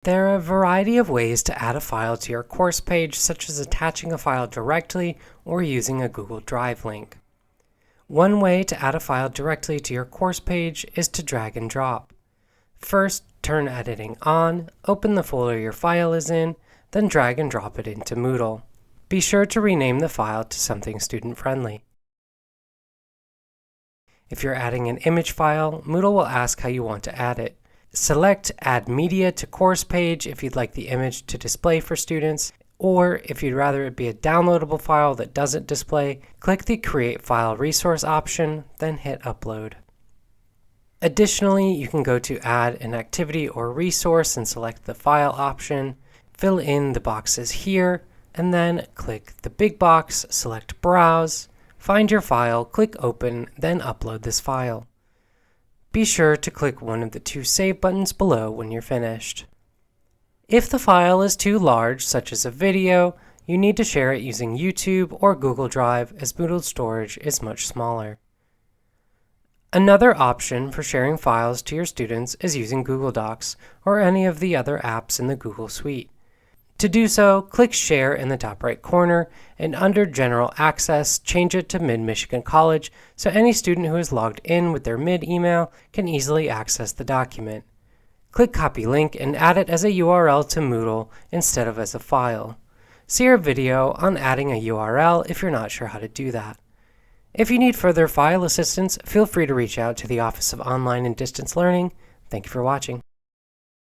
There are a variety of ways to add a file to your course page, such as attaching a file directly or using a Google Drive link. One way to add a file directly to your course page is to drag and drop. First, turn editing on, open the folder your file is in, then drag and drop it into Moodle. Be sure to rename the file to something student-friendly. If you're adding an image file, Moodle will ask how you want to add it. Select Add Media to Course Page if you'd like the image to display for students, or if you'd rather it be a downloadable file that doesn't display, click the Create File Resource option, then hit Upload. Additionally, you can go to Add an Activity or Resource and select the File option, fill in the boxes here, and then click the big box, select Browse, find your file, click Open, then upload this file. Be sure to click one of the two Save buttons below when you're finished. If the file is too large, such as a video, you need to share it using YouTube or Google Drive, as Moodle storage is much smaller. Another option for sharing files to your students is using Google Docs or any of the other apps in the Google Suite. To do so, click Share in the top right corner, and under General Access, change it to Mid-Michigan College so any student who is logged in with their Mid email can easily access the document. Click Copy Link and add it as a URL to Moodle instead of as a file. See our video on adding a URL if you're not sure how to do that. If you need further file assistance, feel free to reach out to the Office of Online and Distance Learning. Thank you for watching.